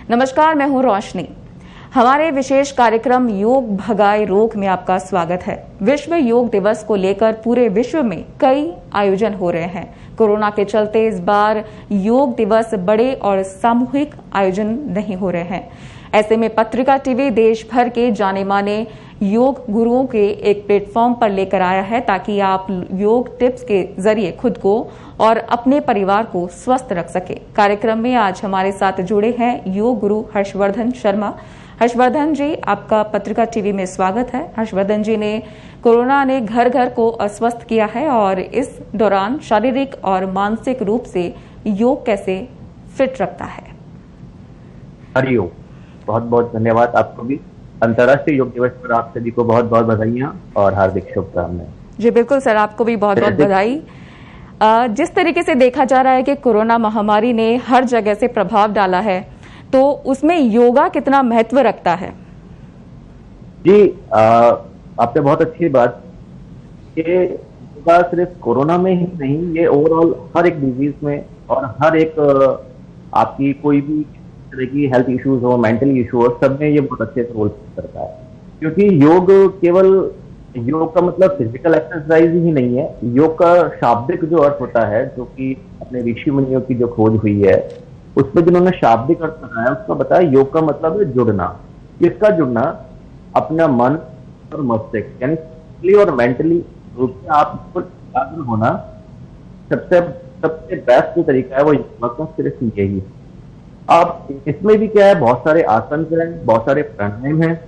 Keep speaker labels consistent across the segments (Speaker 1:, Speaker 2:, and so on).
Speaker 1: नमस्कार, मैं हूं रोशनी। हमारे विशेष कार्यक्रम योग भगाए रोग में आपका स्वागत है। विश्व योग दिवस को लेकर पूरे विश्व में कई आयोजन हो रहे हैं। कोरोना के चलते इस बार योग दिवस बड़े और सामूहिक आयोजन नहीं हो रहे हैं। ऐसे में पत्रिका टीवी देश भर के जाने माने योग गुरुओं के एक प्लेटफॉर्म पर लेकर आया है ताकि आप योग टिप्स के जरिए खुद को और अपने परिवार को स्वस्थ रख सके। कार्यक्रम में आज हमारे साथ जुड़े हैं योग गुरु हर्षवर्धन शर्मा। हर्षवर्धन जी, आपका पत्रिका टीवी में स्वागत है। हर्षवर्धन जी ने कोरोना ने घर घर को अस्वस्थ किया है और इस दौरान शारीरिक और मानसिक रूप से योग कैसे फिट रखता है।
Speaker 2: हरिओम, बहुत बहुत धन्यवाद। आपको भी अंतर्राष्ट्रीय योग दिवस पर आप सभी को बहुत बहुत बधाइयाँ और हार्दिक शुभकामनाएं।
Speaker 1: जी बिल्कुल सर, आपको भी बहुत बहुत बधाई। जिस तरीके से देखा जा रहा है कि कोरोना महामारी ने हर जगह से प्रभाव डाला है, तो उसमें योगा कितना महत्व रखता है?
Speaker 2: जी, आपने बहुत अच्छी बात कि योगा सिर्फ कोरोना में ही नहीं, ये ओवरऑल हर एक डिजीज में और हर एक आपकी कोई भी तरह की हेल्थ इश्यूज हो, मेंटल इशू हो, सब में ये बहुत अच्छे से रोल करता है। क्योंकि योग का मतलब फिजिकल एक्सरसाइज ही नहीं है। योग का शाब्दिक जो अर्थ होता है, जो कि अपने ऋषि मुनियों की जो खोज हुई है उसमें जिन्होंने शाब्दिक अर्थ बनाया, उसका बताया योग का मतलब है जुड़ना। किसका जुड़ना? अपना मन और मस्तिष्क, यानी फिजिकली और मेंटली रूप से आपको एकाग्र होना। सबसे बेस्ट जो तरीका है वो योगा का सिर्फ यही है। अब इसमें भी क्या है, बहुत सारे आसन हैं, बहुत सारे प्राणायाम हैं,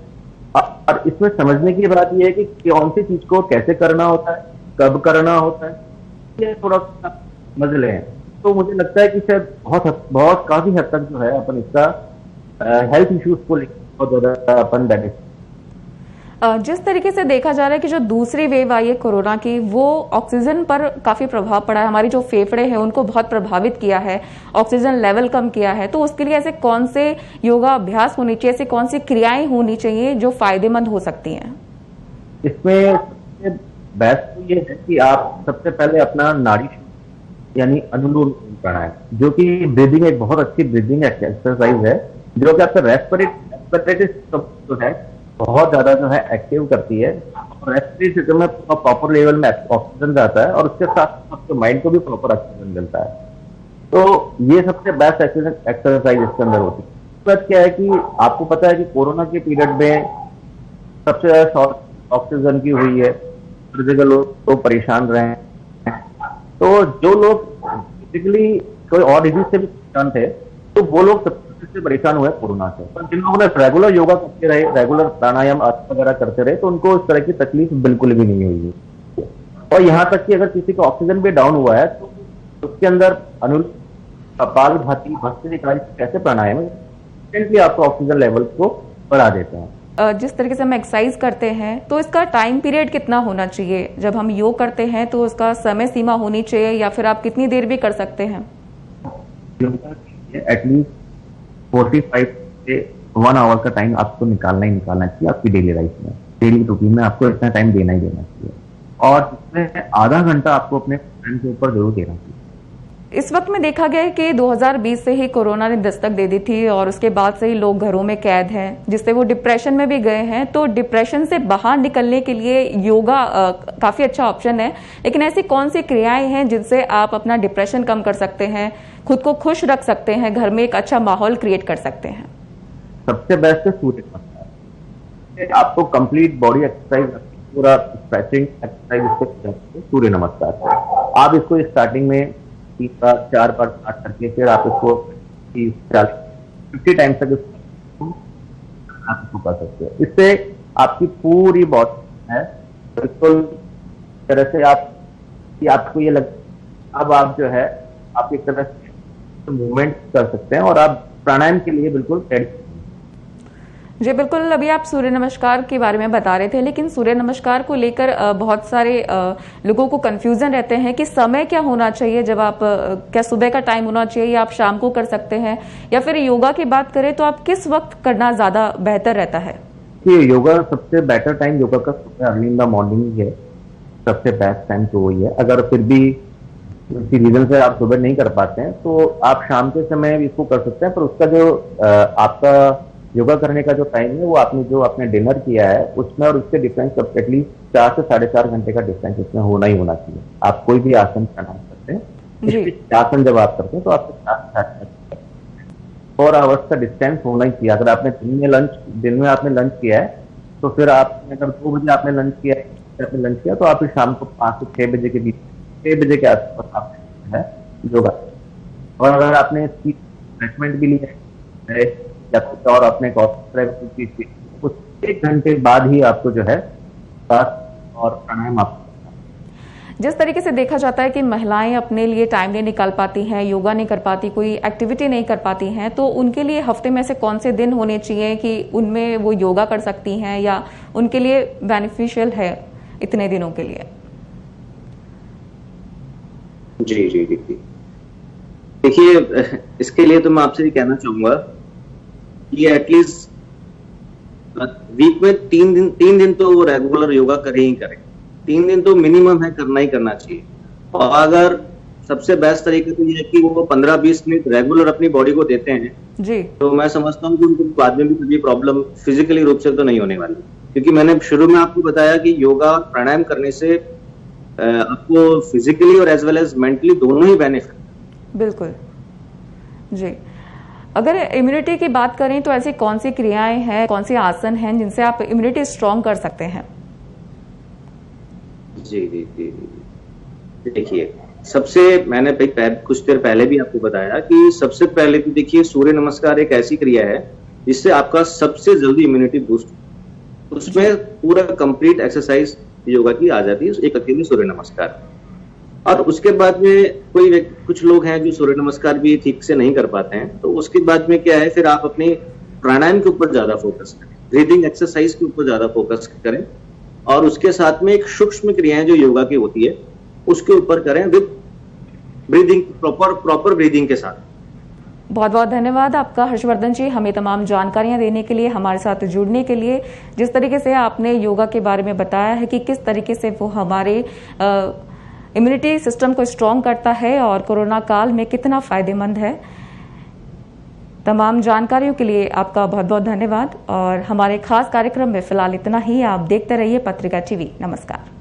Speaker 2: और इसमें समझने की बात यह है कि कौन सी चीज को कैसे करना होता है, कब करना होता है, ये थोड़ा सा समझ लें तो मुझे लगता है कि शायद बहुत काफी हद तक जो है अपन इसका हेल्थ इश्यूज को लेकर बहुत ज्यादा अपन बेनिफिट।
Speaker 1: जिस तरीके से देखा जा रहा है कि जो दूसरी वेव आई है कोरोना की, वो ऑक्सीजन पर काफी प्रभाव पड़ा है। हमारी जो फेफड़े हैं उनको बहुत प्रभावित किया है, ऑक्सीजन लेवल कम किया है। तो उसके लिए ऐसे कौन से योगा अभ्यास होनी चाहिए, ऐसी कौन सी क्रियाएं होनी चाहिए जो फायदेमंद हो सकती हैं?
Speaker 2: इसमें सबसे बेस्ट तो ये है कि आप सबसे पहले अपना नाड़ी यानी अनुलोम प्राणायाम, जो कि ब्रीदिंग एक बहुत अच्छी ब्रीदिंग एक्सरसाइज है, जो कि आपका रेस्पिरेटरी सिस्टम जो है बहुत ज्यादा जो है एक्टिव करती है। रेस्पिरेटरी सिस्टम में प्रॉपर लेवल में ऑक्सीजन जाता है और उसके साथ आपके माइंड को भी प्रॉपर ऑक्सीजन मिलता है। तो ये सबसे बेस्ट एक्सरसाइज इसके अंदर होती है। बात क्या है कि आपको पता है कि कोरोना के पीरियड में सबसे ज्यादा शॉर्ट ऑक्सीजन की हुई है, हर जगह लोग तो परेशान रहे हैं। तो जो लोग बेसिकली कोई और डिजीज से भी परेशान थे, तो वो लोग सबसे परेशान हुए कोरोना से। पर जिन लोगों ने रेगुलर योगा करते रहे, रेगुलर प्राणायाम वगैरह करते रहे, तो उनको इस तरह की तकलीफ बिल्कुल भी नहीं हुई। और यहाँ तक कि अगर किसी का ऑक्सीजन भी डाउन हुआ है तो उसके अंदर कपाल भाती भस्त्रिका कैसे प्राणायाम इंस्टेंटली आपको ऑक्सीजन लेवल को बढ़ा देते हैं।
Speaker 1: जिस तरीके से हम एक्सरसाइज करते हैं, तो इसका टाइम पीरियड कितना होना चाहिए? जब हम योग करते हैं तो उसका समय सीमा होनी चाहिए, या फिर आप कितनी देर भी कर सकते हैं?
Speaker 2: एटलीस्ट 45 से 1 आवर का टाइम आपको निकालना ही निकालना चाहिए आपकी डेली लाइफ में, डेली रूटीन में आपको इतना टाइम देना ही देना चाहिए। और जिसमें आधा घंटा आपको अपने फ्रेंड के ऊपर जरूर देना चाहिए।
Speaker 1: इस वक्त में देखा गया है कि 2020 से ही कोरोना ने दस्तक दे दी थी और उसके बाद से ही लोग घरों में कैद हैं, जिससे वो डिप्रेशन में भी गए हैं। तो डिप्रेशन से बाहर निकलने के लिए योगा काफी अच्छा ऑप्शन है, लेकिन ऐसी कौन सी क्रियाएं हैं जिनसे आप अपना डिप्रेशन कम कर सकते हैं, खुद को खुश रख सकते हैं, घर में एक अच्छा माहौल क्रिएट कर सकते हैं?
Speaker 2: सबसे बेस्ट है सूर्य नमस्कार। आपको कंप्लीट बॉडी एक्सरसाइज, पूरा स्ट्रेचिंग एक्सरसाइज सूर्य नमस्कार। आप इसको स्टार्टिंग में 3 बार 4 बार स्टार्ट करके फिर आप इसको 50 टाइम्स तक आप इसको कर सकते हैं। इससे आपकी पूरी बॉडी है बिल्कुल तरह से आपको ये लग, अब आप जो है आप एक तरह से मूवमेंट कर सकते हैं और आप प्राणायाम के लिए बिल्कुल रेडी।
Speaker 1: जी बिल्कुल, अभी आप सूर्य नमस्कार के बारे में बता रहे थे, लेकिन सूर्य नमस्कार को लेकर बहुत सारे लोगों को कंफ्यूजन रहते हैं कि समय क्या होना चाहिए। जब आप क्या सुबह का टाइम होना चाहिए या आप शाम को कर सकते हैं, या फिर योगा की बात करें तो आप किस वक्त करना ज्यादा बेहतर रहता है?
Speaker 2: योगा सबसे बेटर टाइम योगा का सुबह अर्ली इन द मॉर्निंग है, सबसे बेस्ट टाइम तो वही है। अगर फिर भी किसी रीजन से आप सुबह नहीं कर पाते हैं तो आप शाम के समय भी इसको कर सकते हैं, पर उसका जो आपका योगा करने का जो टाइम है वो आपने डिनर किया है उसमें और उसके डिफरेंस एटलीस्ट 4 से 4.5 घंटे का डिफरेंस इसमें होना ही होना चाहिए। आप कोई भी आसन प्राणायाम करते हैं, आसन जब आप करते हैं तो आपको 4 आवर्स का डिस्टेंस होना ही चाहिए। अगर आपने दिन में आपने लंच किया है तो फिर आपने अगर 2 बजे आपने लंच किया तो आप फिर शाम को 5 से 6 बजे के बीच, 6 बजे के आसपास आप है योगा। और अगर आपने इसकी रिफ्रेशमेंट भी लिया है या कुछ और अपने उस 1 घंटे बाद ही आपको जो है और प्राणायाम आप।
Speaker 1: जिस तरीके से देखा जाता है कि महिलाएं अपने लिए टाइम नहीं निकाल पाती हैं, योगा नहीं कर पाती, कोई एक्टिविटी नहीं कर पाती हैं, तो उनके लिए हफ्ते में से कौन से दिन होने चाहिए कि उनमें वो योगा कर सकती हैं या उनके लिए बेनिफिशियल है इतने दिनों के लिए?
Speaker 3: जी जी जी जी देखिए, इसके लिए तो मैं आपसे ये कहना चाहूंगा कि एटलीस्ट वीक में 3 दिन तो वो रेगुलर योगा करें ही करें। 3 दिन तो मिनिमम है, करना ही करना चाहिए। और अगर सबसे बेस्ट तरीके तो ये है कि वो 15-20 मिनट रेगुलर अपनी बॉडी को देते हैं जी, तो मैं समझता हूँ कि उनको बाद में भी कभी प्रॉब्लम फिजिकली रूप से तो नहीं होने वाली, क्योंकि मैंने शुरू में आपको बताया कि योगा प्राणायाम करने से आपको फिजिकली और एज वेल एज मेंटली दोनों ही बेनिफिट।
Speaker 1: बिल्कुल जी। अगर इम्यूनिटी की बात करें तो ऐसी कौन सी क्रियाएं हैं, कौन से आसन हैं जिनसे आप इम्यूनिटी स्ट्रांग कर सकते हैं?
Speaker 3: जी जी जी देखिए, सबसे मैंने कुछ देर पहले भी आपको बताया कि सबसे पहले तो देखिए सूर्य नमस्कार एक ऐसी क्रिया है जिससे आपका सबसे जल्दी इम्यूनिटी बूस्ट, उसमें पूरा कंप्लीट एक्सरसाइज योगा की आ जाती है एक अकेले सूर्य नमस्कार। और उसके बाद में कुछ लोग हैं जो सूर्य नमस्कार भी ठीक से नहीं कर पाते हैं, तो उसके बाद में क्या है, फिर आप अपने प्राणायाम के ऊपर ज्यादा फोकस करें, ब्रीदिंग एक्सरसाइज के ऊपर ज्यादा फोकस करें, और उसके साथ में एक सूक्ष्म क्रियाएं जो योगा की होती है उसके ऊपर करें विद ब्रीदिंग, प्रॉपर ब्रीदिंग के साथ।
Speaker 1: बहुत बहुत धन्यवाद आपका हर्षवर्धन जी, हमें तमाम जानकारियां देने के लिए, हमारे साथ जुड़ने के लिए। जिस तरीके से आपने योगा के बारे में बताया है कि किस तरीके से वो हमारे इम्यूनिटी सिस्टम को स्ट्रांग करता है और कोरोना काल में कितना फायदेमंद है। तमाम जानकारियों के लिए आपका बहुत बहुत धन्यवाद। और हमारे खास कार्यक्रम में फिलहाल इतना ही। आप देखते रहिए पत्रिका टीवी। नमस्कार।